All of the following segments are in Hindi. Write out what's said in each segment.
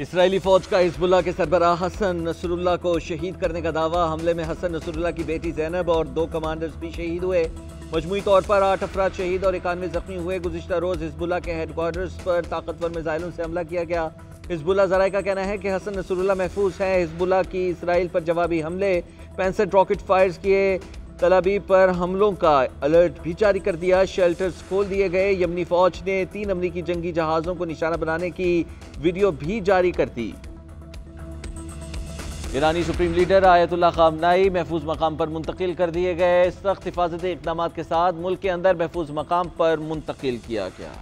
इसराइली फौज का हिजबुल्लाह के सरबराह हसन नसरुल्लाह को शहीद करने का दावा। हमले में हसन नसरुल्लाह की बेटी ज़ैनब और 2 कमांडर्स भी शहीद हुए। मजमूई तौर पर 8 अफराद शहीद और 91 जख्मी हुए। गुज़िश्ता रोज़ हिजबुल्लाह के हेडक्वार्टर्स पर ताकतवर मिसाइलों से हमला किया गया। हिजबुल्लाह ज़राए का कहना है कि हसन नसरुल्लाह महफूज हैं। हिजबुल्लाह की इसराइल पर जवाबी हमले, 65 रॉकेट फायर्स किए। तलाबीब पर हमलों का अलर्ट भी जारी कर दिया। शेल्टर्स खोल दिए गए। यमनी फौज ने 3 अमरीकी जंगी जहाज़ों को निशाना बनाने की वीडियो भी जारी कर दी। ईरानी सुप्रीम लीडर आयतुल्लाह खामनाई महफूज मकाम पर मुंतकिल कर दिए गए। सख्त हिफाजती इक़दाम के साथ मुल्क के अंदर महफूज मकाम पर मुंतकिल किया गया।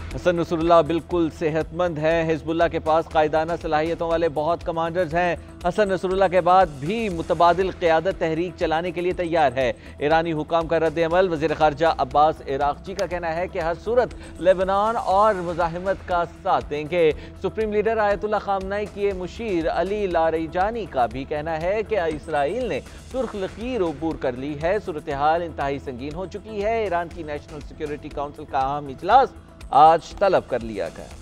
हसन नसरुल्लाह बिल्कुल सेहतमंद हैं। हिजबुल्लाह के पास कायदाना सलाहियतों वाले बहुत कमांडर्स हैं। हसन नसरुल्लाह के बाद भी मुतबादिल क़यादत तहरीक चलाने के लिए तैयार है। ईरानी हुकाम का रद्द अमल। वज़ीर ख़ारजा अब्बास इराक़ची का कहना है कि हर सूरत लेबनान और मुज़ाहिमत का साथ देंगे। सुप्रीम लीडर आयतुल्लाह खामनाई के मुशीर अली लारीजानी का भी कहना है कि इसराइल ने सुर्ख लकीर अबूर कर ली है। सूरत हाल इंतहाई संगीन हो चुकी है। ईरान की नेशनल सिक्योरिटी काउंसिल का अहम इजलास आज तलब कर लिया गया।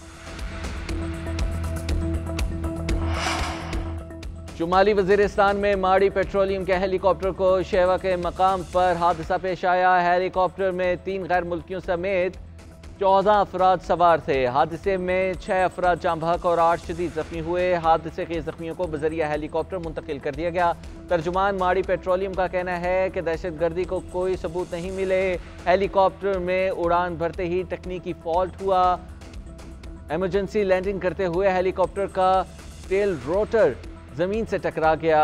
शुमाली वजीरिस्तान में माड़ी पेट्रोलियम के हेलीकॉप्टर को शेवा के मकाम पर हादसा पेश आया। हेलीकॉप्टर में 3 गैर मुल्कियों समेत 14 अफराद सवार थे। हादसे में 6 अफराद जाँ बहक और 8 शदीद जख्मी हुए। हादसे के जख्मियों को बजरिया हेलीकॉप्टर मुंतकिल कर दिया गया। तर्जुमान माड़ी पेट्रोलियम का कहना है कि दहशतगर्दी को कोई सबूत नहीं मिले। हेलीकॉप्टर में उड़ान भरते ही तकनीकी फॉल्ट हुआ। इमरजेंसी लैंडिंग करते हुए हेलीकॉप्टर का टेल रोटर जमीन से टकरा गया।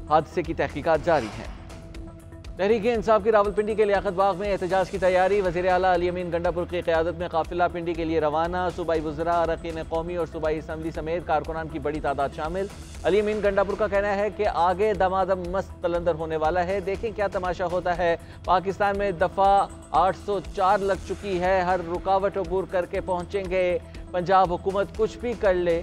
हादसे की तहकीकात जारी है। तहरीक इंसाफ की रावलपिंडी के लियाकत बाग में एहतजाज की तैयारी। वज़ीर आला अली अमीन गंडापुर की क़यादत में काफिला पिंडी के लिए रवाना। सूबाई वज़रा, अरकान कौमी और सूबाई असम्बली समेत कारकुनान की बड़ी तादाद शामिल। अली अमीन गंडापुर का कहना है कि आगे दमादम मस्त कलंदर होने वाला है। देखें क्या तमाशा होता है। पाकिस्तान में दफ़ा 804 लग चुकी है। हर रुकावट अबूर करके पहुँचेंगे। पंजाब हुकूमत कुछ भी कर ले,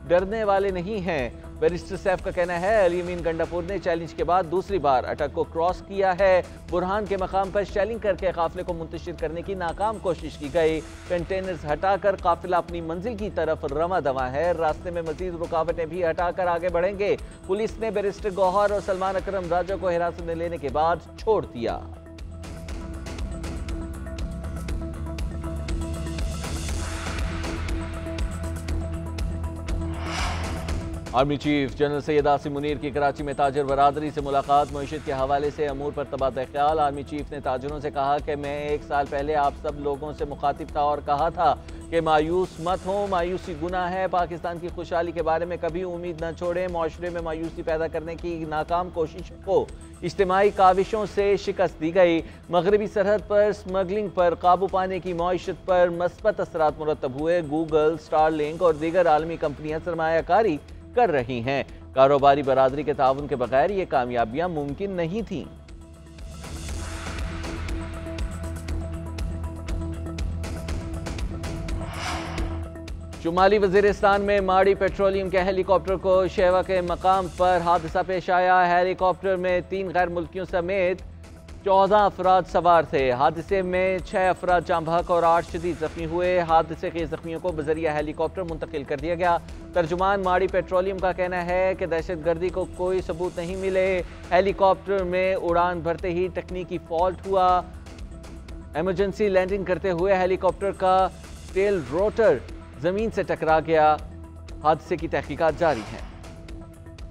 डरने वाले नहीं हैं। बैरिस्टर सैफ का कहना है अली अमीन गंडापुर ने चैलेंज के बाद दूसरी बार अटक को क्रॉस किया है। बुरहान के मकाम पर शेलिंग करके काफिले को मुंतशिर करने की नाकाम कोशिश की गई। कंटेनर्स हटाकर काफिला अपनी मंजिल की तरफ रमा दवा है। रास्ते में मजीद रुकावटें भी हटाकर आगे बढ़ेंगे। पुलिस ने बैरिस्टर गौहर और सलमान अकरम राजा को हिरासत में लेने के बाद छोड़ दिया। Army chief general Syed Asim Munir की कराची में ताजर बरादरी से मुलाकात। मईशत के हवाले से अमूर पर तबादला ख्याल। आर्मी चीफ ने ताजरों से कहा कि मैं 1 साल पहले आप सब लोगों से मुखातिब था और कहा था कि मायूस मत हो, मायूसी गुनाह है। पाकिस्तान की खुशहाली के बारे में कभी उम्मीद न छोड़ें। माशरे में मायूसी पैदा करने की नाकाम कोशिश को इज्तिमाई काविशों से शिकस्त दी गई। मगरबी सरहद पर स्मगलिंग पर काबू पाने की मईशत पर मस्बत असरात मुरतब हुए। गूगल, स्टारलिंक और दीगर आलमी कंपनियां सरमायाकारी कर रही हैं। कारोबारी बरादरी के ताउन के बगैर ये कामयाबियां मुमकिन नहीं थीं। शुमाली वजीरिस्तान में माड़ी पेट्रोलियम के हेलीकॉप्टर को शेवा के मकाम पर हादसा पेश आया। हेलीकॉप्टर में 3 गैर मुल्कियों समेत 14 अफराद सवार थे। हादसे में 6 अफराद जाँ बहक और 8 शदीद जख्मी हुए। हादसे के जख्मियों को बजरिया हेलीकॉप्टर मुंतकिल कर दिया गया। तर्जुमान माड़ी पेट्रोलियम का कहना है कि दहशतगर्दी को कोई सबूत नहीं मिले। हेलीकॉप्टर में उड़ान भरते ही तकनीकी फॉल्ट हुआ। इमरजेंसी लैंडिंग करते हुए हेलीकॉप्टर का टेल रोटर जमीन से टकरा गया। हादसे की तहकीकात जारी है।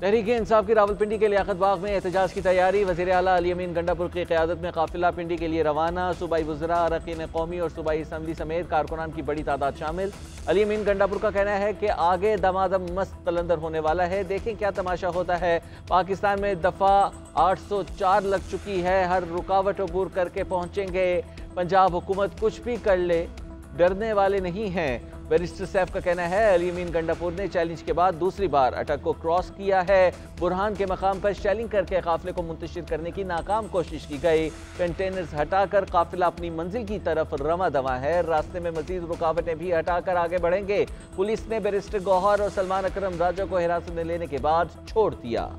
तहरीक इंसाफ की रावलपिंडी के लियाकत बाग में एहतजाज की तैयारी। वज़ीर आला अली अमीन गंडापुर की क़यादत में काफिला पिंडी के लिए रवाना। सूबाई वज़रा, अरकान कौमी और सूबाई असम्बली समेत कारकुनान की बड़ी तादाद शामिल। अली अमीन गंडापुर का कहना है कि आगे दमादम मस्त कलंदर होने वाला है। देखें क्या तमाशा होता है। पाकिस्तान में दफ़ा 804 लग चुकी है। हर रुकावट अबूर करके पहुँचेंगे। पंजाब हुकूमत कुछ भी कर ले, डरने वाले नहीं हैं। बैरिस्टर सैफ का कहना है अली अमीन गंडापुर ने चैलेंज के बाद दूसरी बार अटक को क्रॉस किया है। बुरहान के मकाम पर शेलिंग करके काफिले को मुंतशिर करने की नाकाम कोशिश की गई। कंटेनर्स हटाकर काफिला अपनी मंजिल की तरफ रमा दवा है। रास्ते में मजीद रुकावटें भी हटाकर आगे बढ़ेंगे। पुलिस ने बैरिस्टर गौहर और सलमान अकरम राजा को हिरासत में लेने के बाद छोड़ दिया।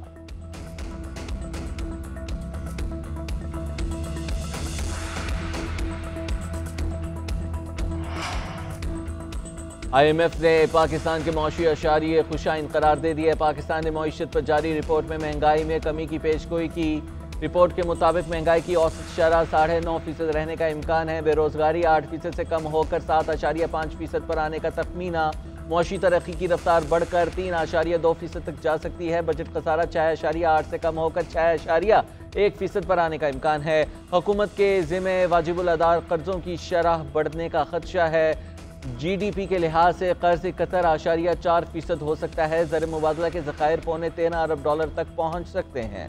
IMF ने पाकिस्तान के मौशी अशारिये खुशाइन करार दे दिया। पाकिस्तान ने मईशत पर जारी रिपोर्ट में महंगाई में कमी की पेशगोई की। रिपोर्ट के मुताबिक महंगाई की औसत शरह 9.5% रहने का इम्कान है। बेरोजगारी 8% से कम होकर 7.5% पर आने का तखमीना। मौशी तरक्की की रफ्तार बढ़कर 3.2% तक जा सकती है। बजट खसारा 6.8 से कम होकर 6.1% पर आने का इम्कान है। हुकूमत के जिम्मे वाजिबुल अदा कर्जों की शरह बढ़ने का खदशा है। GDP के लिहाज से कर्ज 71.4% हो सकता है। ज़र मुबादला के ज़खायर $13 अरब तक पहुंच सकते हैं।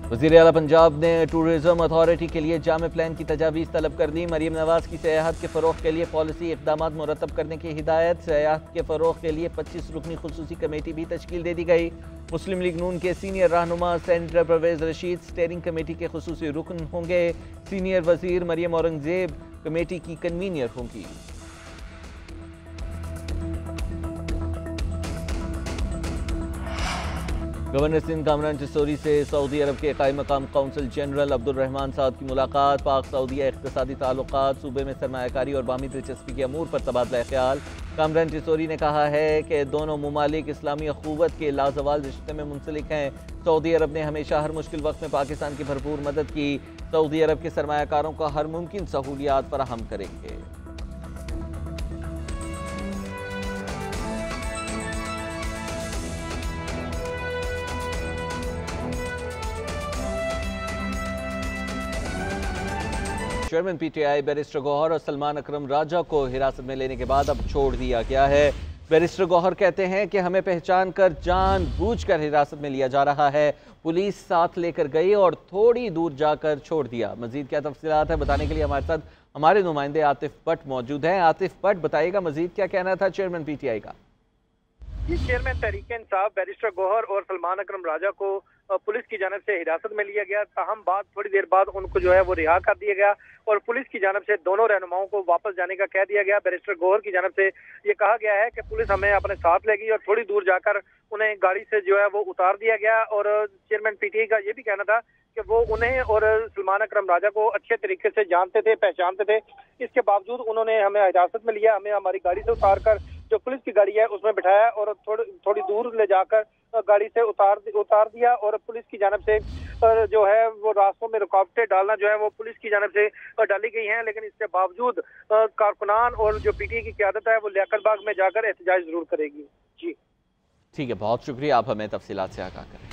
वज़ीर आला पंजाब ने टूरिज्म अथॉरिटी के लिए जामे प्लान की तजावीज़ तलब कर दी। मरीम नवाज की सियाहत के फ़रोग़ के लिए पॉलिसी इक़दामात मुरतब करने की हिदायत। सियाहत के फ़रोग़ के लिए 25 रुकनी खुसूसी कमेटी भी तश्कील दे दी गई। मुस्लिम लीग नून के सीनियर रहनुमा senator Pervez Rashid steering committee के खुसूसी रुकन होंगे। सीनियर वज़ीर मरियम औरंगज़ेब कमेटी की कन्वीनर होंगी। गवर्नर सिंध कामरान चिशोरी से सऊदी अरब के कायम मकाम कौंसल जनरल अब्दुर्रहमान साद की मुलाकात। पाक सऊदीया इक़्तिसादी ताल्लुकात, सूबे में सरमायाकारी और बामी दिलचस्पी के अमूर पर तबादला ख्याल। कामरान चिशोरी ने कहा है कि दोनों मुमालिक इस्लामी अखुवत के लाजवाल रिश्ते में मुंसलिक हैं। सऊदी अरब ने हमेशा हर मुश्किल वक्त में पाकिस्तान की भरपूर मदद की। सऊदी अरब के सरमायाकारों को हर मुमकिन सहूलियात फराहम करेंगे। चेयरमैन PTI बैरिस्टर गौहर और सलमान अकरम राजा को हिरासत में लेने के बाद अब छोड़ दिया गया है। बैरिस्टर गौहर कहते हैं कि हमें पहचान कर जानबूझकर हिरासत में लिया जा रहा है। पुलिस साथ लेकर गई और थोड़ी दूर जाकर छोड़ दिया। मजीद क्या तफसीलात है बताने के लिए हमारे साथ हमारे नुमाइंदे आतिफ भट्ट मौजूद हैं। आतिफ भट्ट, बताइएगा मजीद क्या कहना था चेयरमैन PTI का? चेयरमैन तहरीक इंसाफ बैरिस्टर गौहर और सलमान अकरम राजा को पुलिस की जानब से हिरासत में लिया गया। ताहम बाद थोड़ी देर बाद उनको जो है वो रिहा कर दिया गया और पुलिस की जानब से दोनों रहनुमाओं को वापस जाने का कह दिया गया। बैरिस्टर गौहर की जानब से ये कहा गया है कि पुलिस हमें अपने साथ लेगी और थोड़ी दूर जाकर उन्हें गाड़ी से जो है वो उतार दिया गया। और चेयरमैन PTI का ये भी कहना था कि वो उन्हें और सलमान अकरम राजा को अच्छे तरीके से जानते थे, पहचानते थे। इसके बावजूद उन्होंने हमें हिरासत में लिया, हमें हमारी गाड़ी से उतार कर जो पुलिस की गाड़ी है उसमें बिठाया और थोड़ी दूर ले जाकर गाड़ी से उतार दिया। और पुलिस की जानब से जो है वो रास्तों में रुकावटें डालना जो है वो पुलिस की जानब से डाली गई हैं। लेकिन इसके बावजूद कारकुनान और जो PTI की क़यादत है वो लियाकत बाग में जाकर एहतजाज जरूर करेगी। जी ठीक है, बहुत शुक्रिया, आप हमें तफसीलात से आगाह करें।